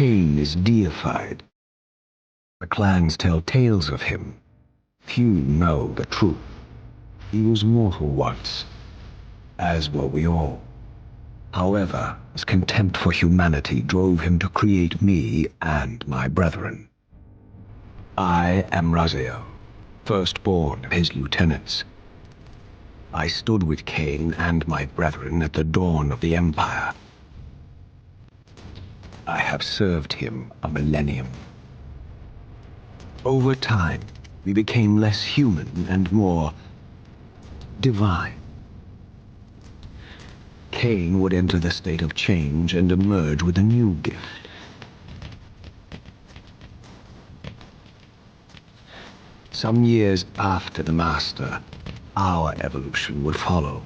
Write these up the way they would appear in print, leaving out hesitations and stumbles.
Kain is deified. The clans tell tales of him. Few know the truth. He was mortal once, as were we all. However, his contempt for humanity drove him to create me and my brethren. I am Raziel, firstborn of his lieutenants. I stood with Kain and my brethren at the dawn of the Empire. I have served him a millennium. Over time, we became less human and more divine. Kain would enter the state of change and emerge with a new gift. Some years after the Master, our evolution would follow,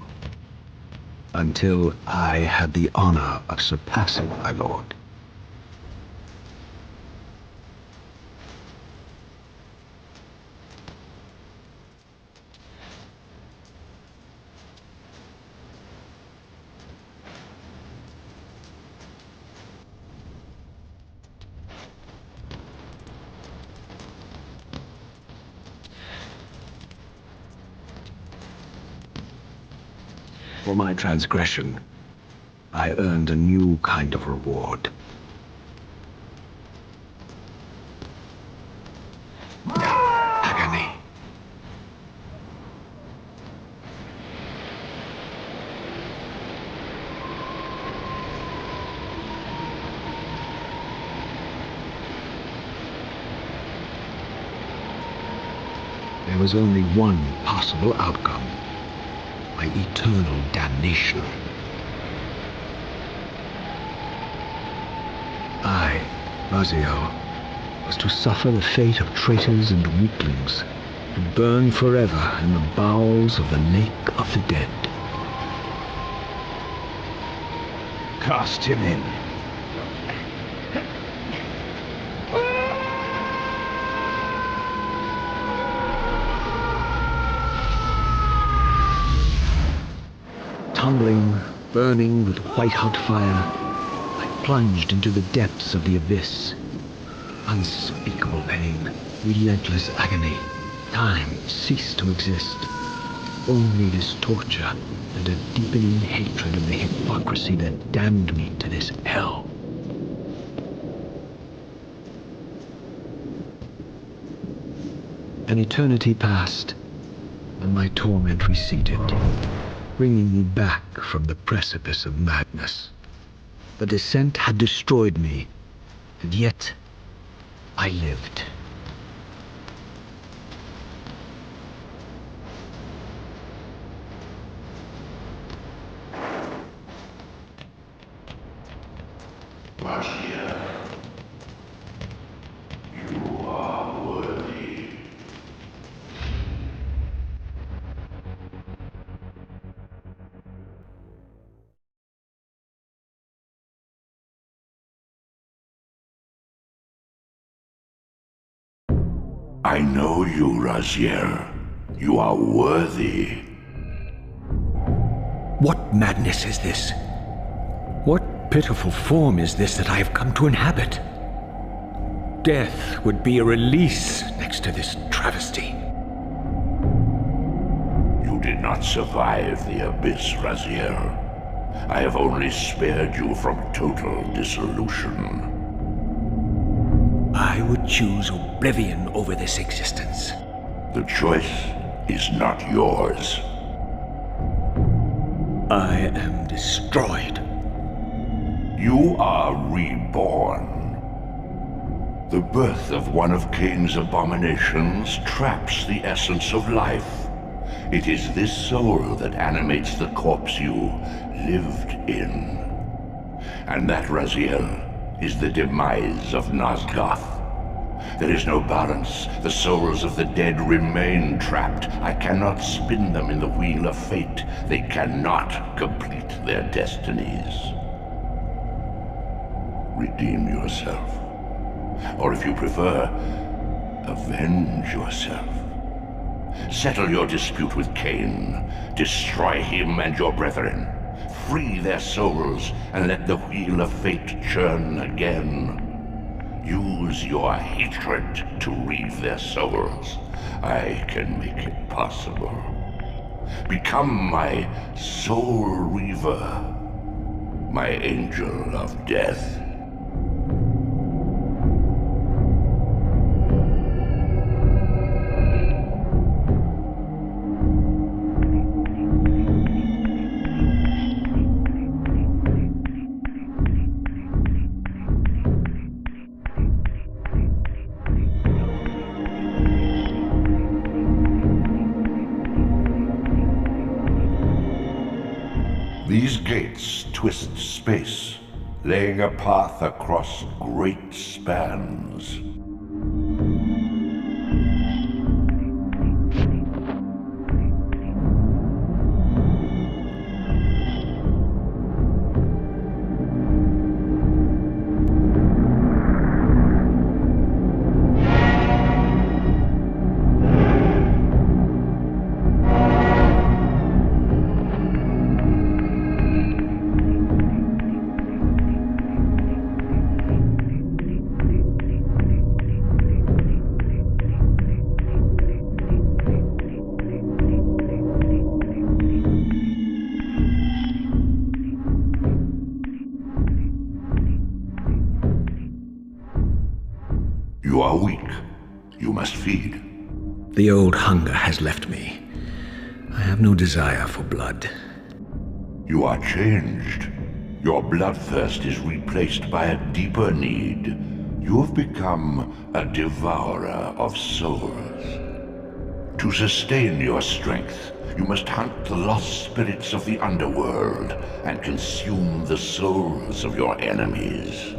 until I had the honor of surpassing my lord. For my transgression, I earned a new kind of reward. Agony. There was only one possible outcome. My eternal damnation. I, Raziel, was to suffer the fate of traitors and weaklings, and burn forever in the bowels of the lake of the dead. Cast him in. Tumbling, burning with white-hot fire, I plunged into the depths of the abyss. Unspeakable pain, relentless agony. Time ceased to exist. Only this torture and a deepening hatred of the hypocrisy that damned me to this hell. An eternity passed, and my torment receded, bringing me back from the precipice of madness. The descent had destroyed me, and yet I lived. Melchiah, you are worthy. I know you, Raziel. You are worthy. What madness is this? What pitiful form is this that I have come to inhabit? Death would be a release next to this travesty. You did not survive the Abbyss, Raziel. I have only spared you from total dissolution. I would choose oblivion over this existence. The choice is not yours. I am destroyed. You are reborn. The birth of one of Kain's abominations traps the essence of life. It is this soul that animates the corpse you lived in. And that, Raziel, is the demise of Nosgoth. There is no balance. The souls of the dead remain trapped. I cannot spin them in the wheel of fate. They cannot complete their destinies. Redeem yourself. Or if you prefer, avenge yourself. Settle your dispute with Kain. Destroy him and your brethren. Free their souls and let the wheel of fate churn again. Use your hatred to reave their souls. I can make it possible. Become my soul reaver, my angel of death. These gates twist space, laying a path across great spans. You are weak. You must feed. The old hunger has left me. I have no desire for blood. You are changed. Your bloodthirst is replaced by a deeper need. You have become a devourer of souls. To sustain your strength, you must hunt the lost spirits of the Underworld and consume the souls of your enemies.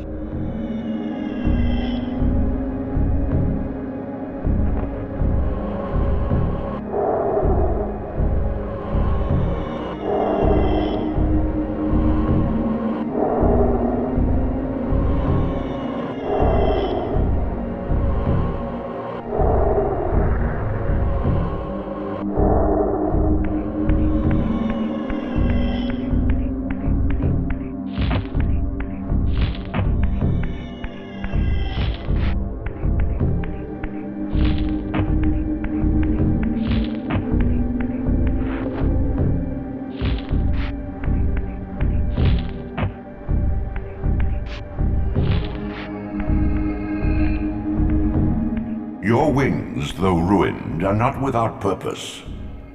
Your wings, though ruined, are not without purpose.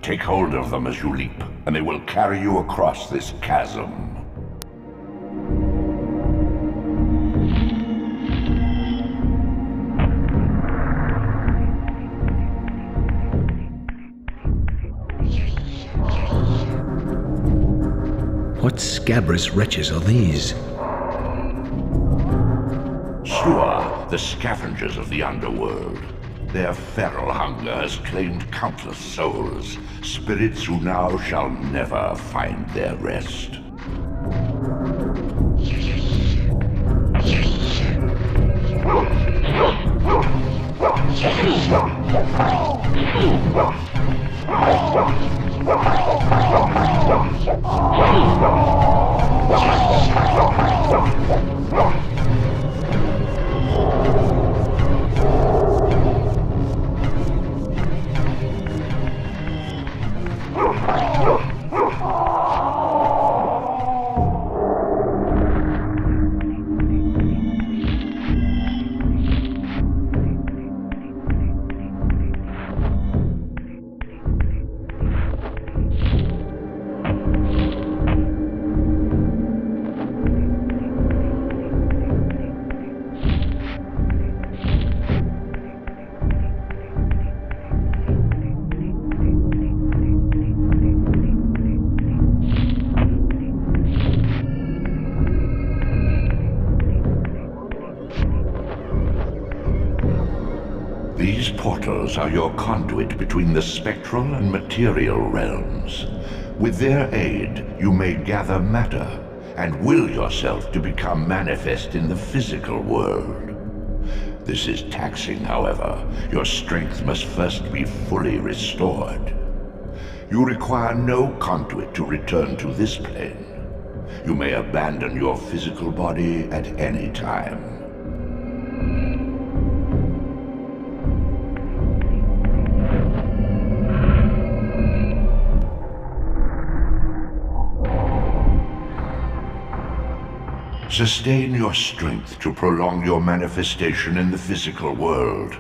Take hold of them as you leap, and they will carry you across this chasm. What scabrous wretches are these? Sure, the scavengers of the Underworld. Their feral hunger has claimed countless souls, spirits who now shall never find their rest. These portals are your conduit between the spectral and material realms. With their aid, you may gather matter and will yourself to become manifest in the physical world. This is taxing, however. Your strength must first be fully restored. You require no conduit to return to this plane. You may abandon your physical body at any time. Sustain your strength to prolong your manifestation in the physical world.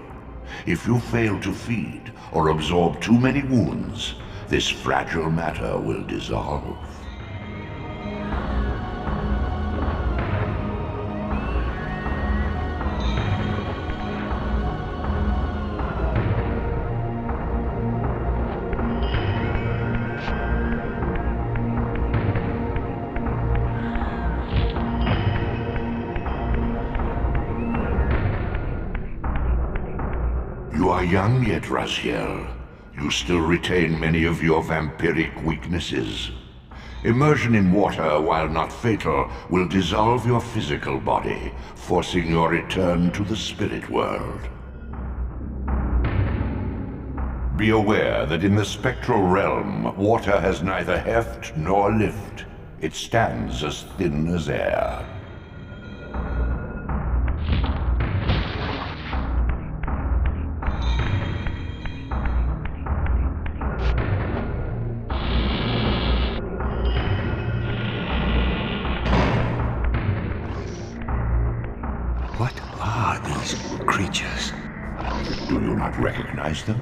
If you fail to feed or absorb too many wounds, this fragile matter will dissolve. You are young yet, Raziel. You still retain many of your vampiric weaknesses. Immersion in water, while not fatal, will dissolve your physical body, forcing your return to the spirit world. Be aware that in the spectral realm, water has neither heft nor lift. It stands as thin as air. What are these creatures? Do you not recognize them?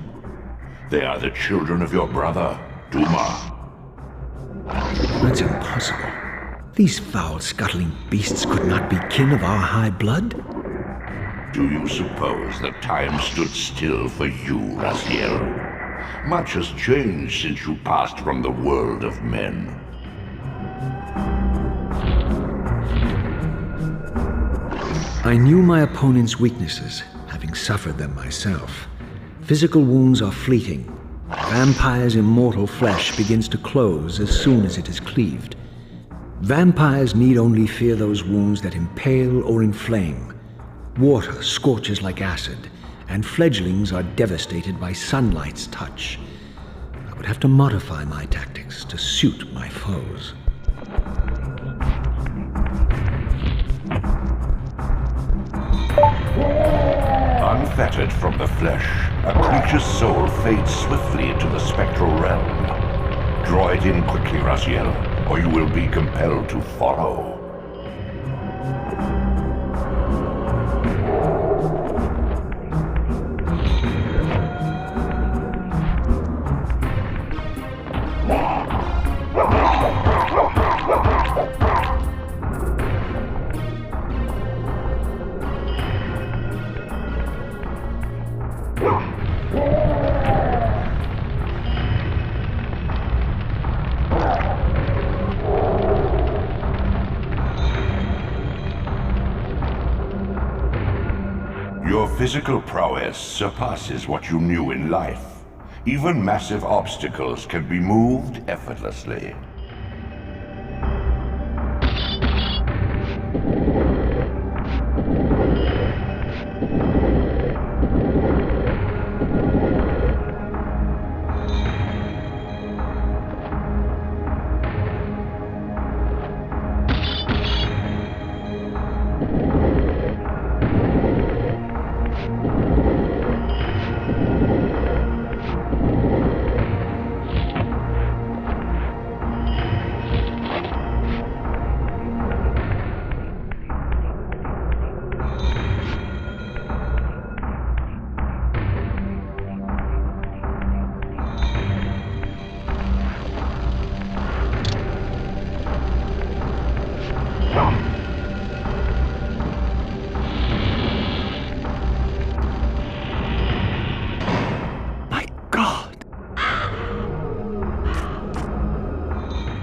They are the children of your brother, Duma. That's impossible. These foul, scuttling beasts could not be kin of our high blood? Do you suppose that time stood still for you, Raziel? Much has changed since you passed from the world of men. I knew my opponent's weaknesses, having suffered them myself. Physical wounds are fleeting. Vampire's immortal flesh begins to close as soon as it is cleaved. Vampires need only fear those wounds that impale or inflame. Water scorches like acid, and fledglings are devastated by sunlight's touch. I would have to modify my tactics to suit my foes. Unfettered from the flesh, a creature's soul fades swiftly into the spectral realm. Draw it in quickly, Raziel, or you will be compelled to follow. Your physical prowess surpasses what you knew in life. Even massive obstacles can be moved effortlessly.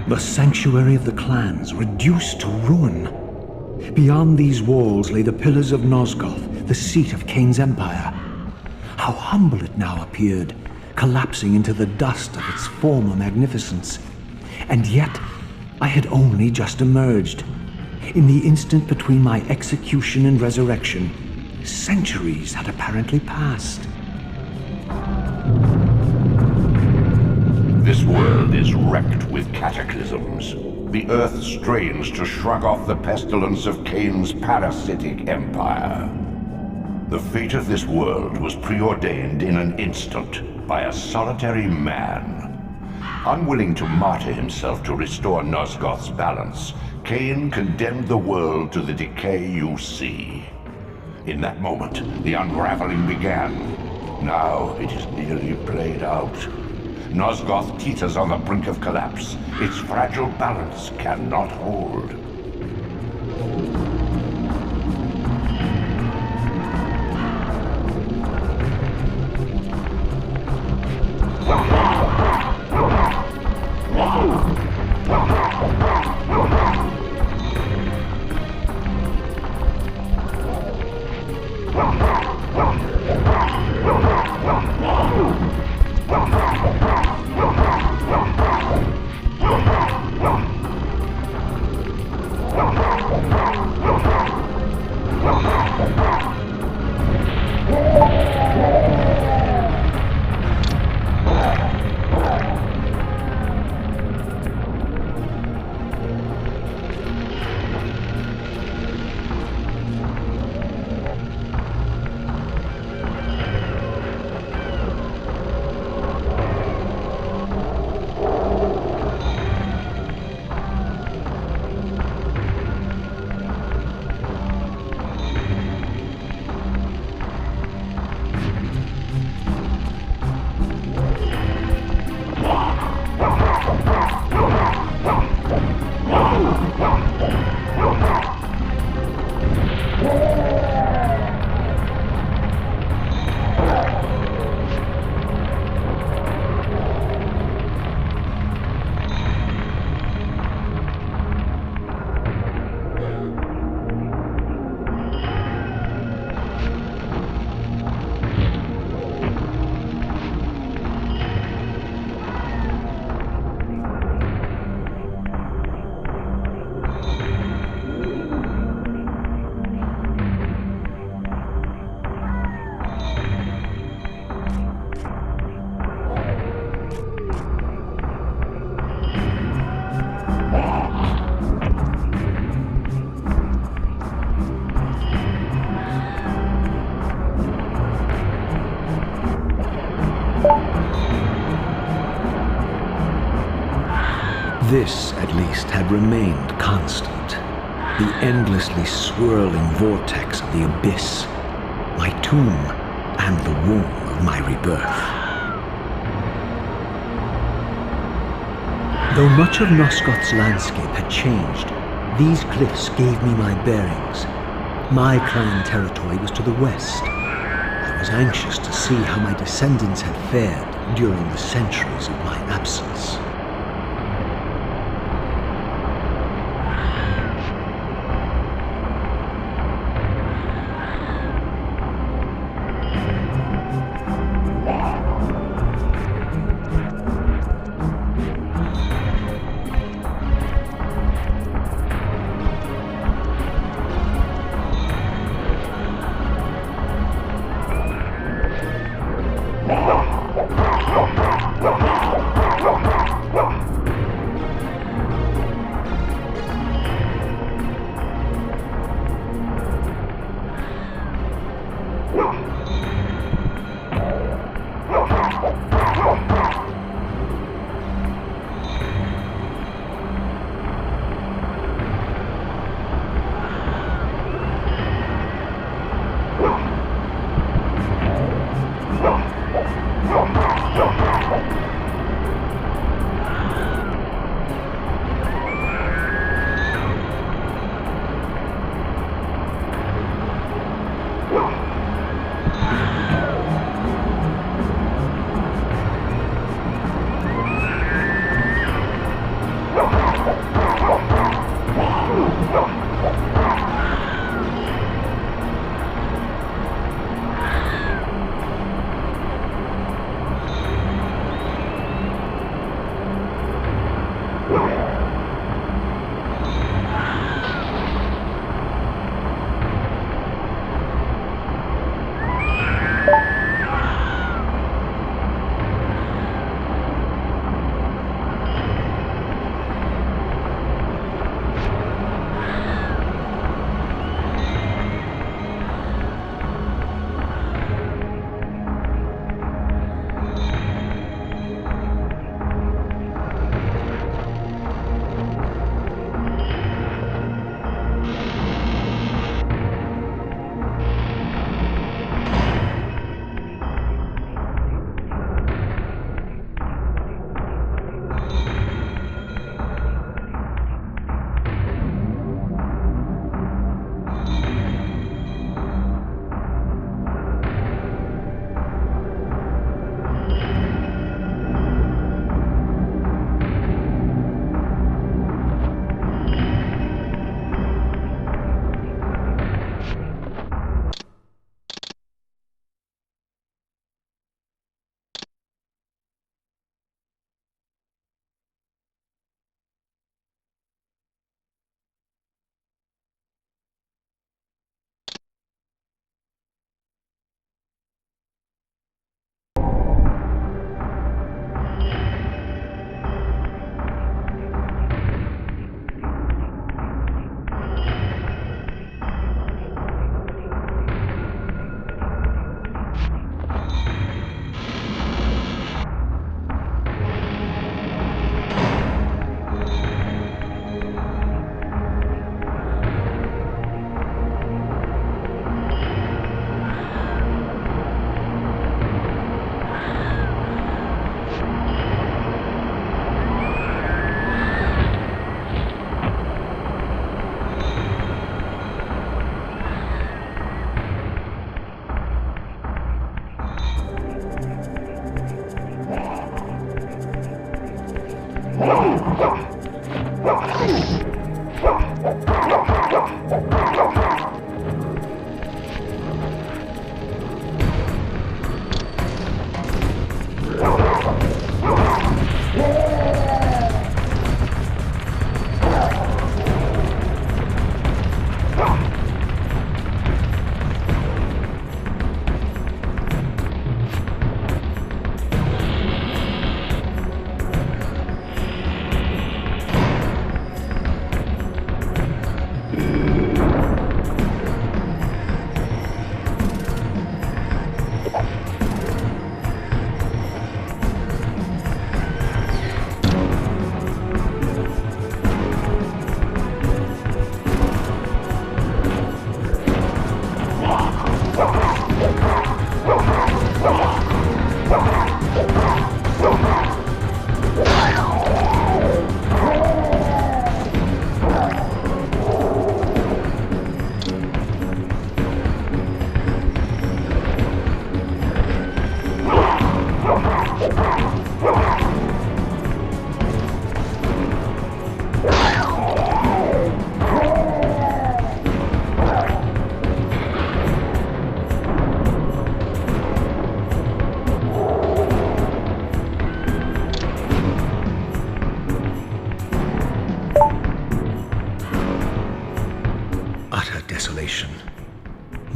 The sanctuary of the clans reduced to ruin. Beyond these walls lay the pillars of Nosgoth, the seat of Kain's empire. How humble it now appeared, collapsing into the dust of its former magnificence. And yet, I had only just emerged. In the instant between my execution and resurrection, centuries had apparently passed. This world is wrecked with cataclysms. The earth strains to shrug off the pestilence of Kain's parasitic empire. The fate of this world was preordained in an instant by a solitary man. Unwilling to martyr himself to restore Nosgoth's balance, Kain condemned the world to the decay you see. In that moment, the unraveling began. Now it is nearly played out. Nosgoth teeters on the brink of collapse. Its fragile balance cannot hold. This, at least, had remained constant. The endlessly swirling vortex of the Abbyss, my tomb, and the womb of my rebirth. Though much of Nosgoth's landscape had changed, these cliffs gave me my bearings. My clan territory was to the west. I was anxious to see how my descendants had fared during the centuries of my absence.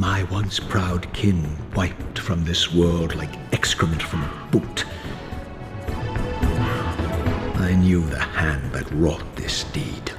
My once proud kin wiped from this world like excrement from a boot. I knew the hand that wrought this deed.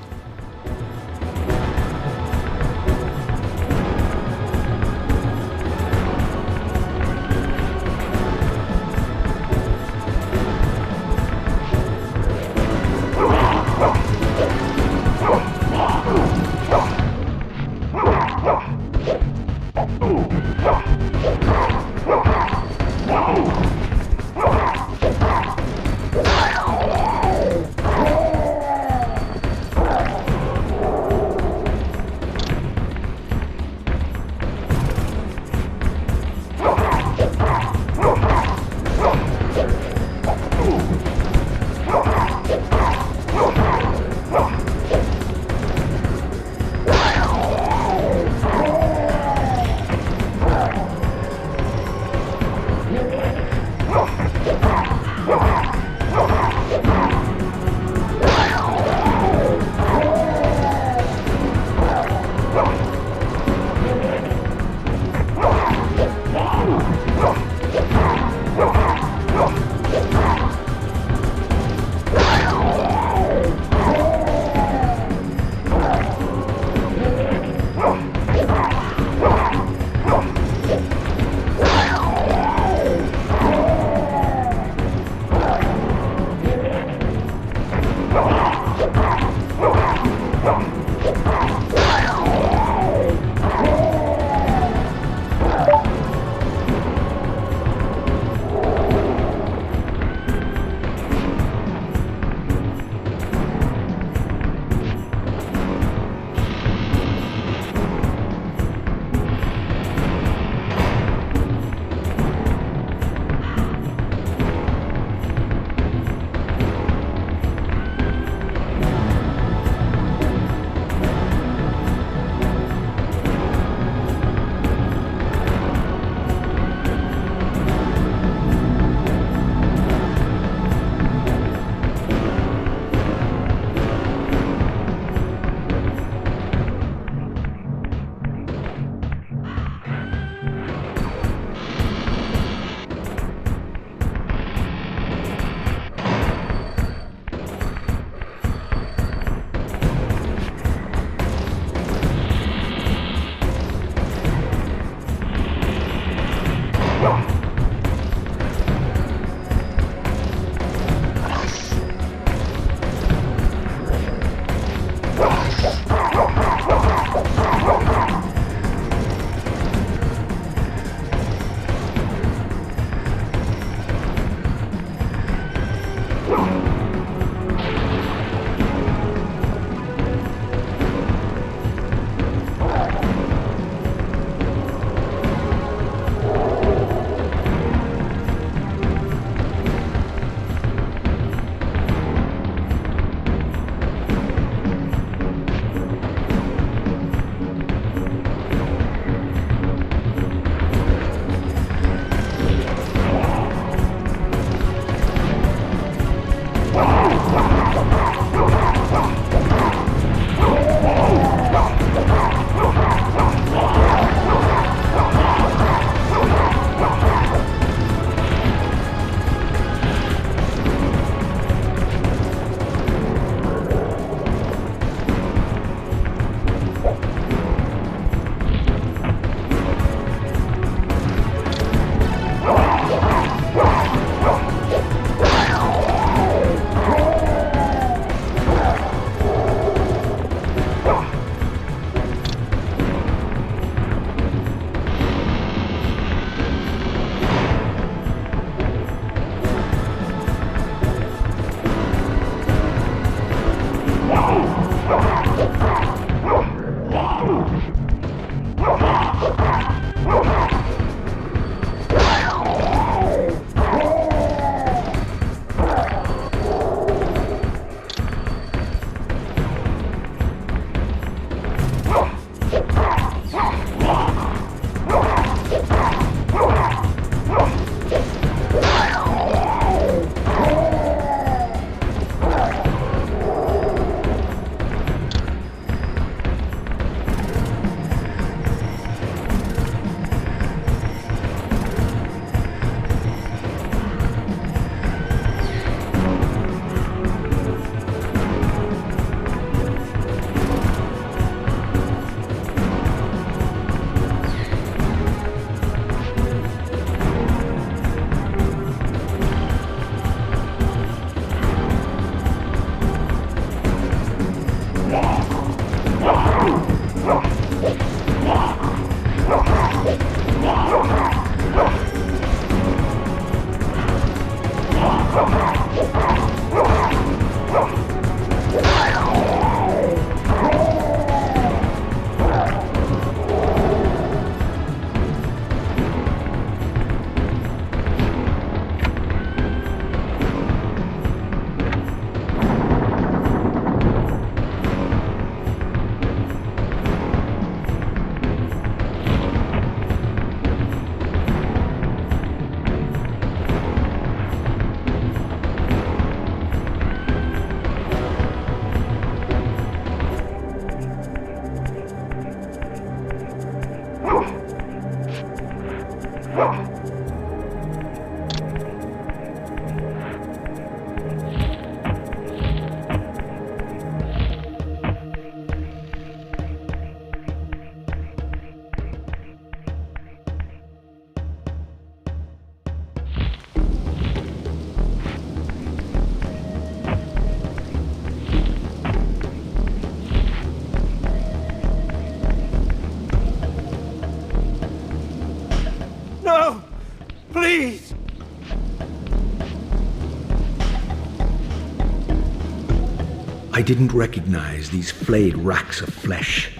I didn't recognize these flayed racks of flesh.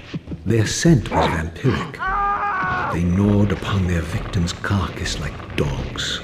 Their scent was vampiric. They gnawed upon their victim's carcass like dogs.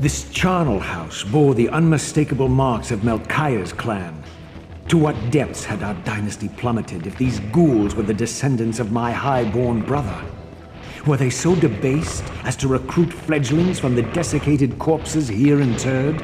This charnel house bore the unmistakable marks of Melchiah's clan. To what depths had our dynasty plummeted if these ghouls were the descendants of my high-born brother? Were they so debased as to recruit fledglings from the desiccated corpses here interred?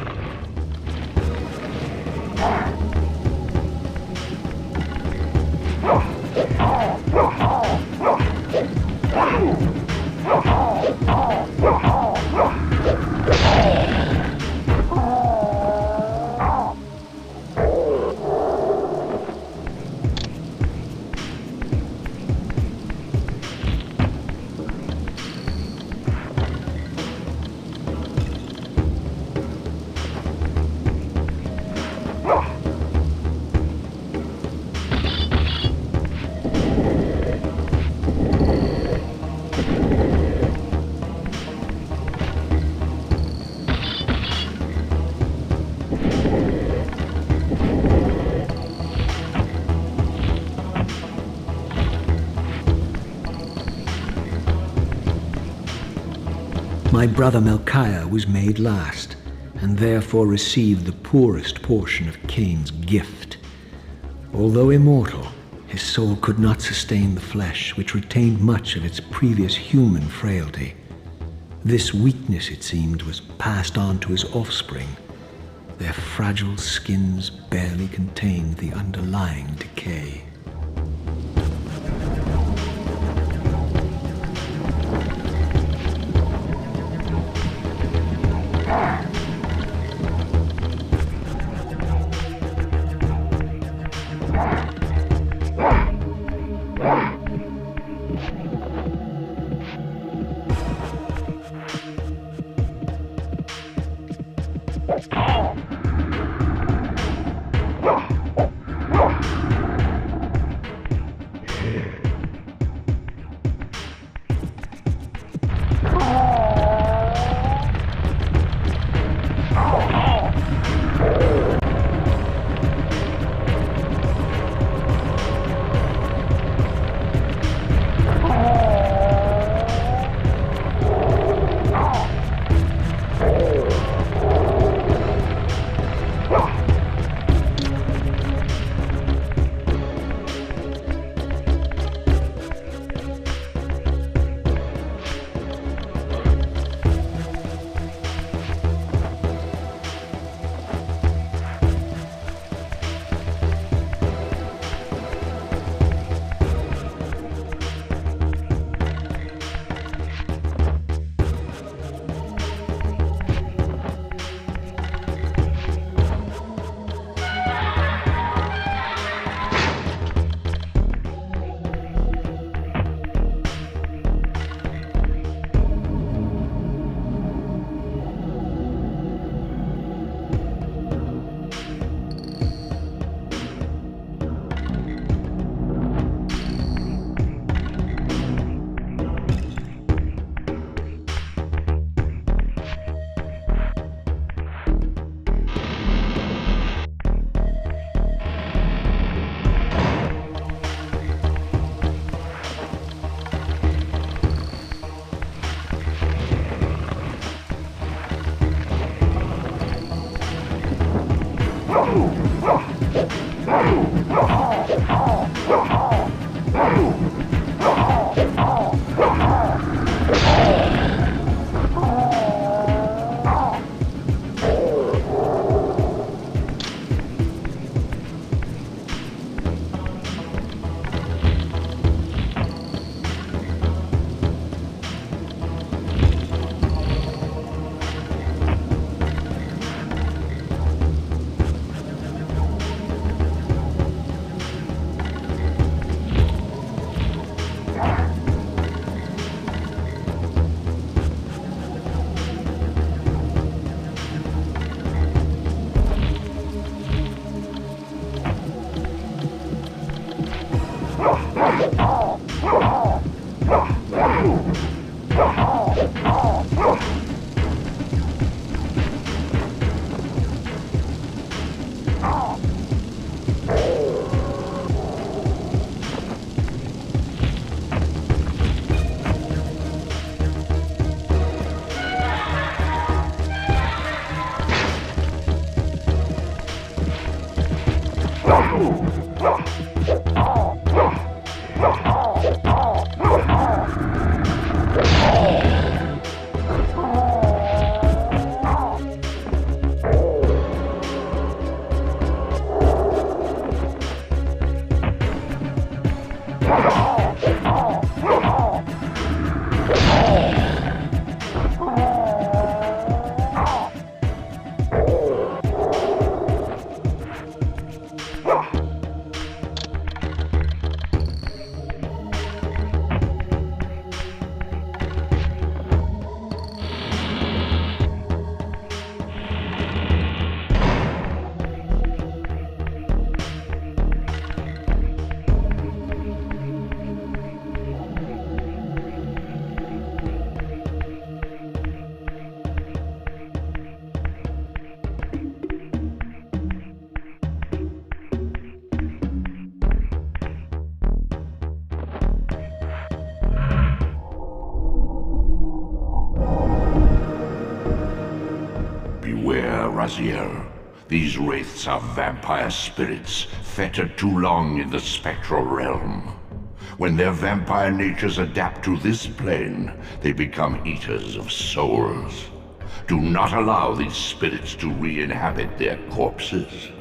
My brother Melchiah was made last, and therefore received the poorest portion of Kain's gift. Although immortal, his soul could not sustain the flesh, which retained much of its previous human frailty. This weakness, it seemed, was passed on to his offspring. Their fragile skins barely contained the underlying decay. Raziel. These wraiths are vampire spirits, fettered too long in the spectral realm. When their vampire natures adapt to this plane, they become eaters of souls. Do not allow these spirits to re-inhabit their corpses.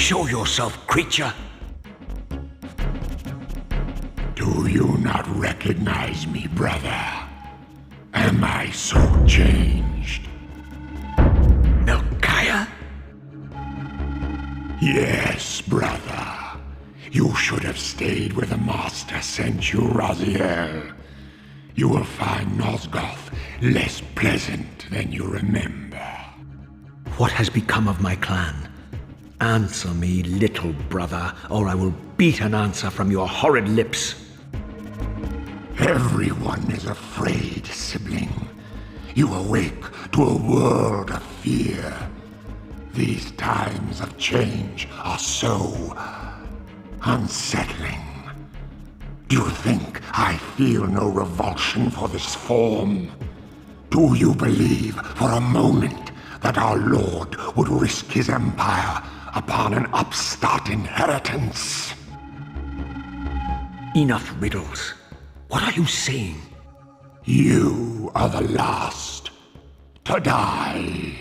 Show yourself, creature! Do you not recognize me, brother? Am I so changed? Melchiah? Yes, brother. You should have stayed where the Master sent you, Raziel. You will find Nosgoth less pleasant than you remember. What has become of my clan? Answer me, little brother, or I will beat an answer from your horrid lips. Everyone is afraid, sibling. You awake to a world of fear. These times of change are so unsettling. Do you think I feel no revulsion for this form? Do you believe for a moment that our Lord would risk his empire upon an upstart inheritance? Enough riddles. What are you saying? You are the last to die.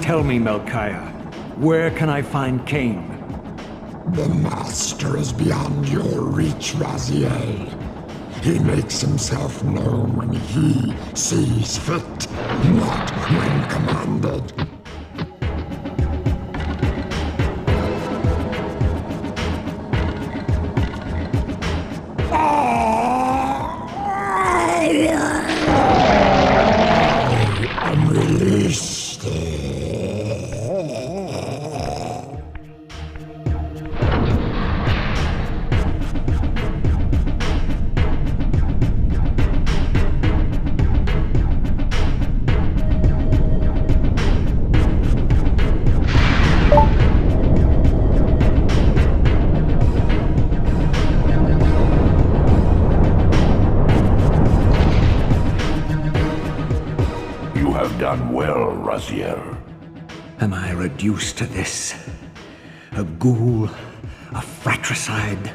Tell me, Melchiah, where can I find Kain? The Master is beyond your reach, Raziel. He makes himself known when he sees fit, not when commanded. I'm released. Done well, Raziel. Am I reduced to this? A ghoul? A fratricide?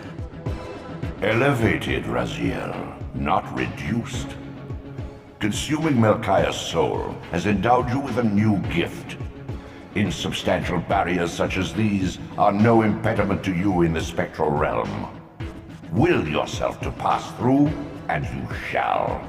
Elevated, Raziel, not reduced. Consuming Melchiah's soul has endowed you with a new gift. Insubstantial barriers such as these are no impediment to you in the spectral realm. Will yourself to pass through, and you shall.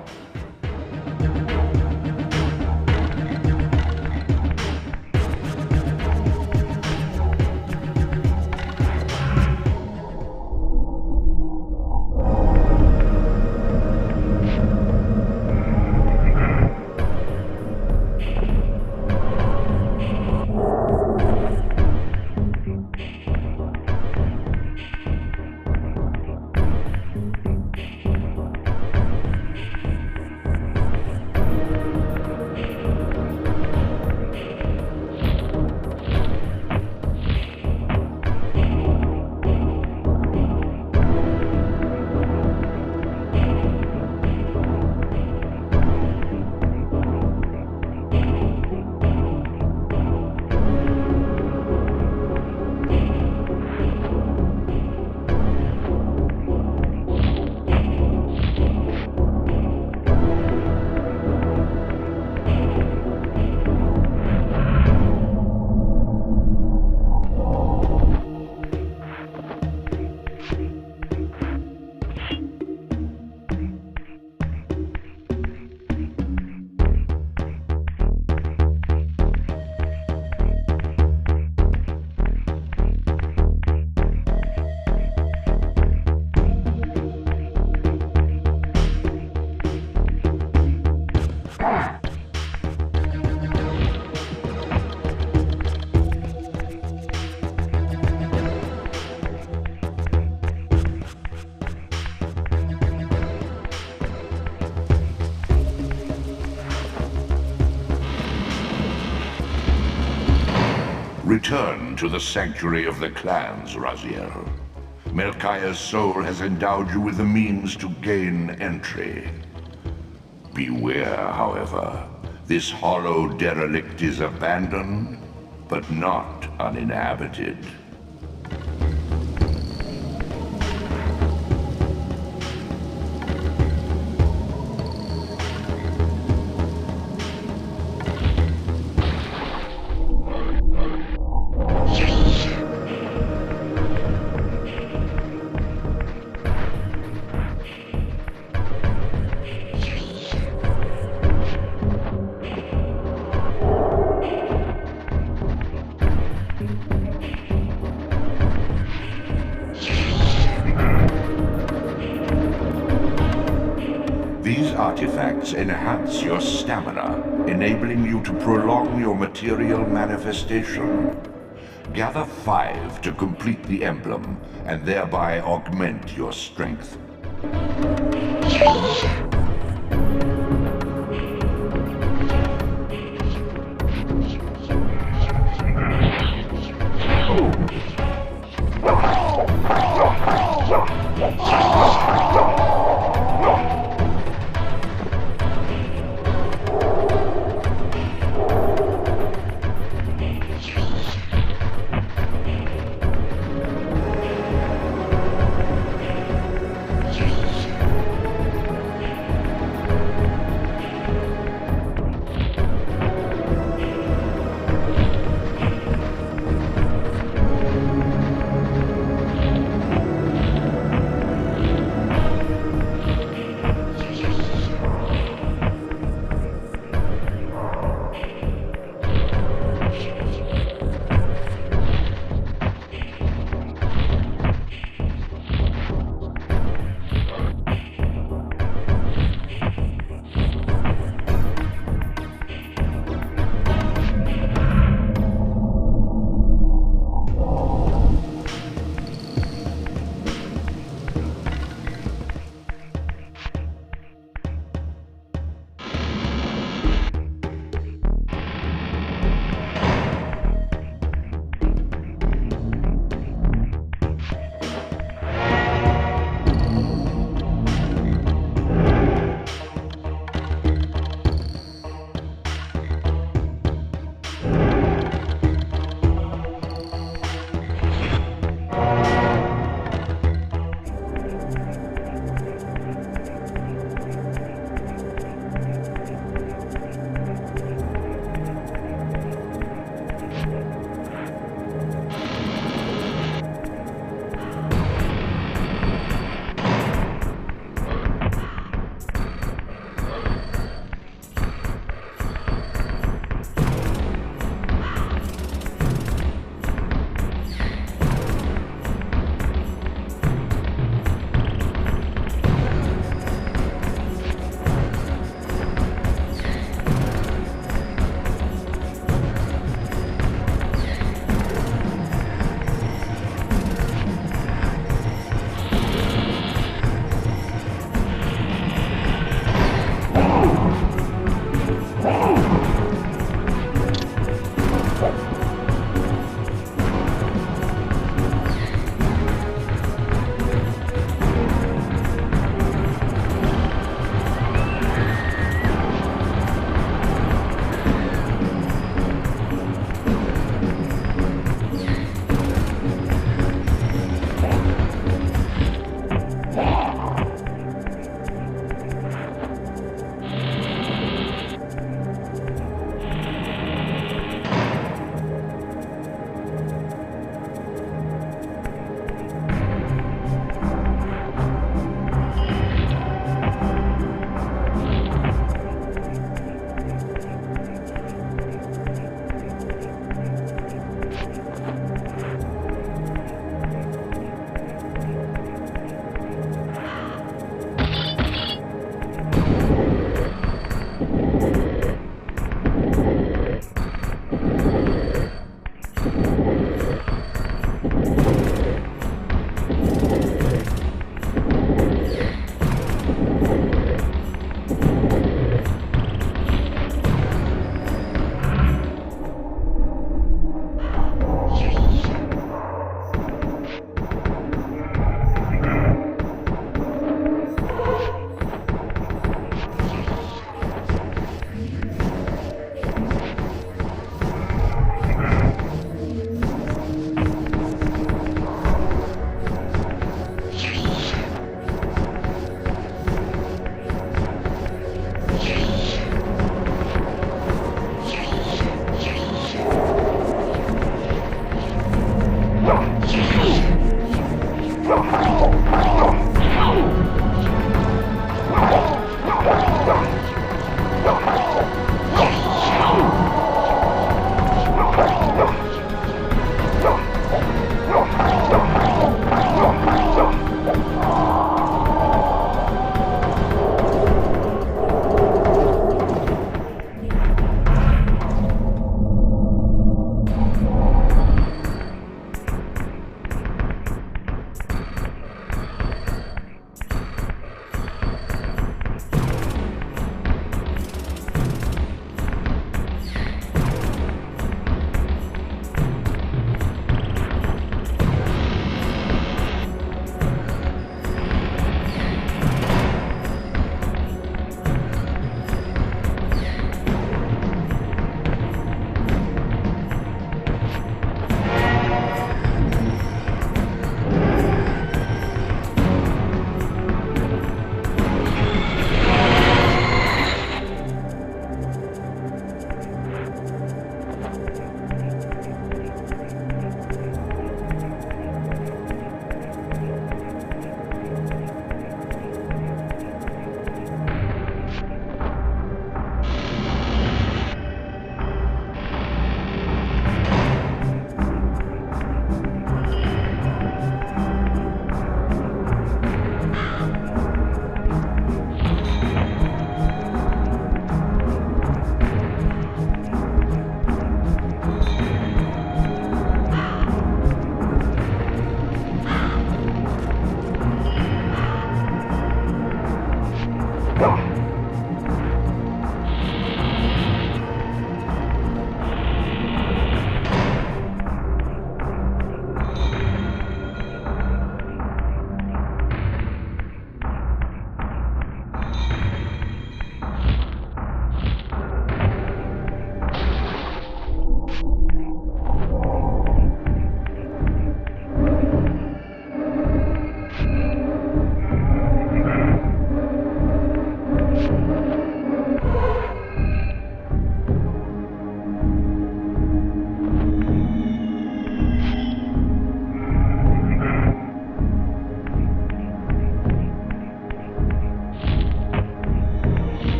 Return to the sanctuary of the clans, Raziel. Melchiah's soul has endowed you with the means to gain entry. Beware, however. This hollow derelict is abandoned, but not uninhabited. These artifacts enhance your stamina, enabling you to prolong your material manifestation. Gather 5 to complete the emblem, and thereby augment your strength.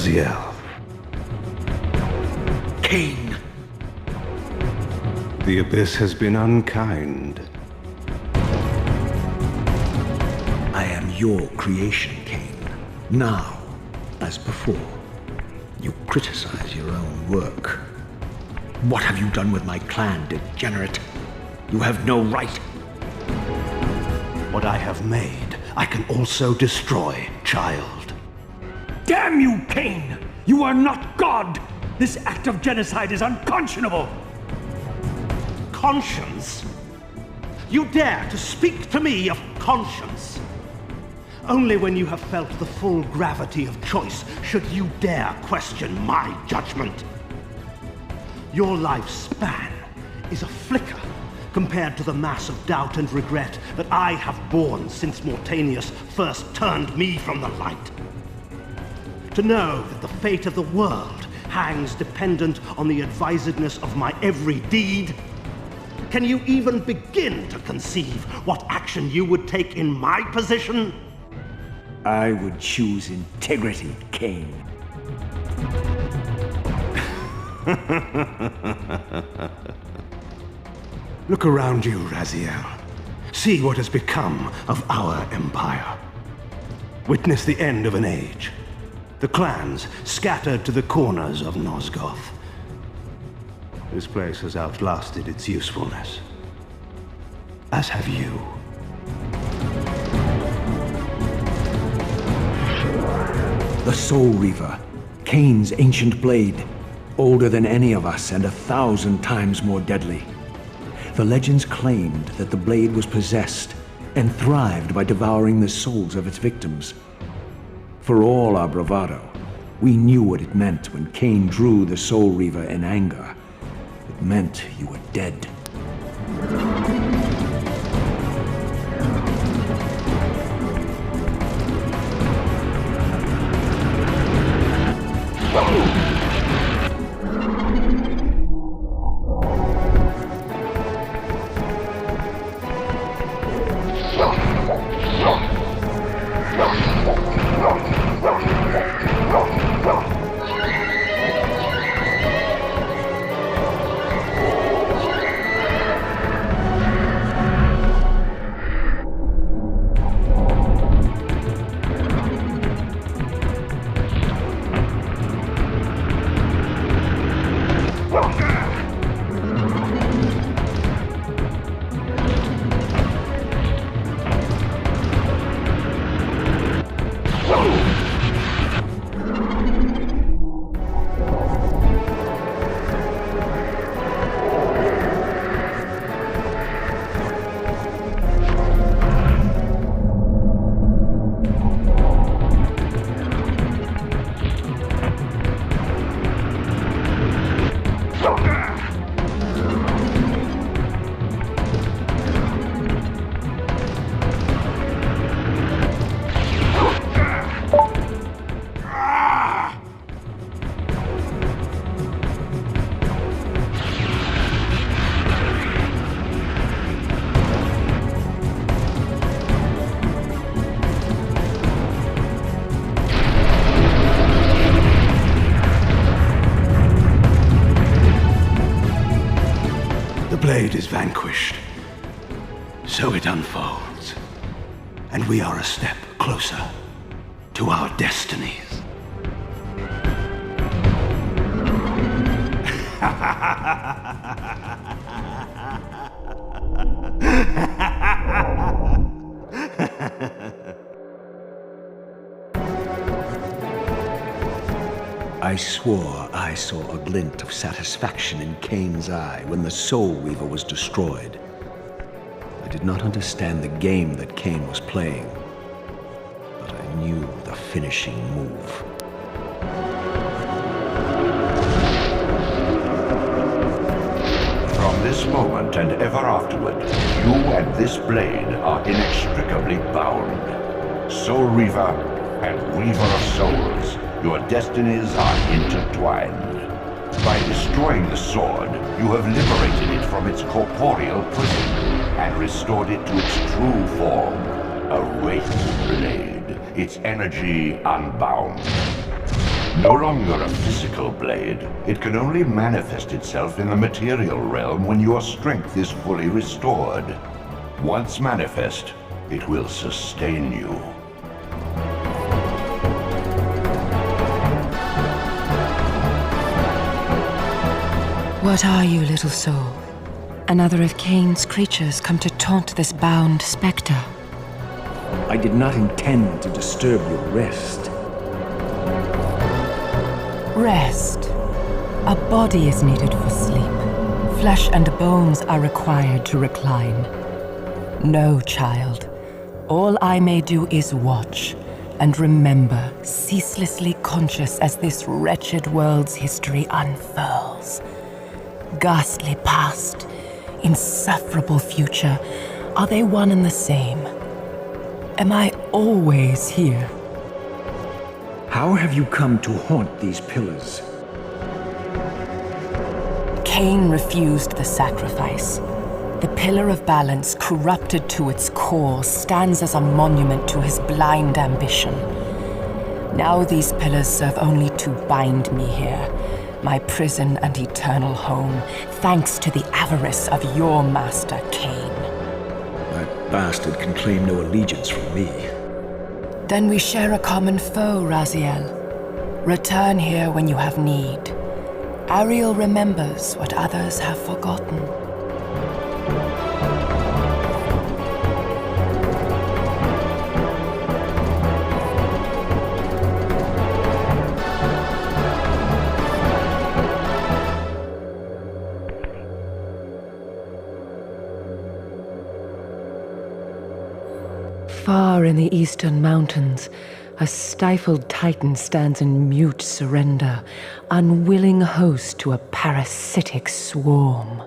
Raziel. Kain! The Abyss has been unkind. I am your creation, Kain. Now, as before, you criticize your own work. What have you done with my clan, degenerate? You have no right. What I have made, I can also destroy, child. Damn you, Kain! You are not God! This act of genocide is unconscionable! Conscience? You dare to speak to me of conscience? Only when you have felt the full gravity of choice should you dare question my judgment. Your lifespan is a flicker compared to the mass of doubt and regret that I have borne since Mortanius first turned me from the light. To know that the fate of the world hangs dependent on the advisedness of my every deed? Can you even begin to conceive what action you would take in my position? I would choose integrity, Kain. Look around you, Raziel. See what has become of our empire. Witness the end of an age. The clans scattered to the corners of Nosgoth. This place has outlasted its usefulness. As have you. The Soul Reaver, Kain's ancient blade, older than any of us and 1,000 times more deadly. The legends claimed that the blade was possessed and thrived by devouring the souls of its victims. For all our bravado, we knew what it meant when Kain drew the Soul Reaver in anger. It meant you were dead. Blade is vanquished. So it unfolds. And we are a step closer to our destinies. I swore I saw a glint of satisfaction in Kain's eye when the Soul Reaver was destroyed. I did not understand the game that Kain was playing, but I knew the finishing move. From this moment and ever afterward, you and this blade are inextricably bound. Soul Reaver and Reaver of Souls, your destinies are intertwined. By destroying the sword, you have liberated it from its corporeal prison and restored it to its true form, a wraith blade, its energy unbound. No longer a physical blade, it can only manifest itself in the material realm when your strength is fully restored. Once manifest, it will sustain you. What are you, little soul? Another of Kain's creatures come to taunt this bound spectre. I did not intend to disturb your rest. Rest. A body is needed for sleep. Flesh and bones are required to recline. No, child. All I may do is watch and remember, ceaselessly conscious as this wretched world's history unfurls. Ghastly past, insufferable future, are they one and the same? Am I always here? How have you come to haunt these pillars? Kain refused the sacrifice. The pillar of balance, corrupted to its core, stands as a monument to his blind ambition. Now these pillars serve only to bind me here, my prison and eternal home, thanks to the avarice of your master, Kain. That bastard can claim no allegiance from me. Then we share a common foe, Raziel. Return here when you have need. Ariel remembers what others have forgotten. Far in the eastern mountains, a stifled titan stands in mute surrender, unwilling host to a parasitic swarm.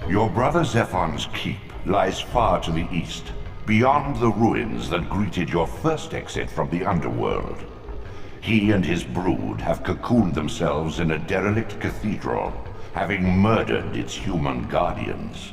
Your brother Zephon's keep lies far to the east, beyond the ruins that greeted your first exit from the Underworld. He and his brood have cocooned themselves in a derelict cathedral, having murdered its human guardians.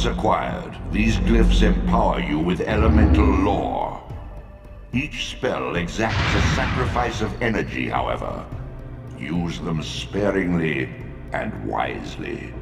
Once acquired, these glyphs empower you with elemental lore. Each spell exacts a sacrifice of energy, however. Use them sparingly and wisely.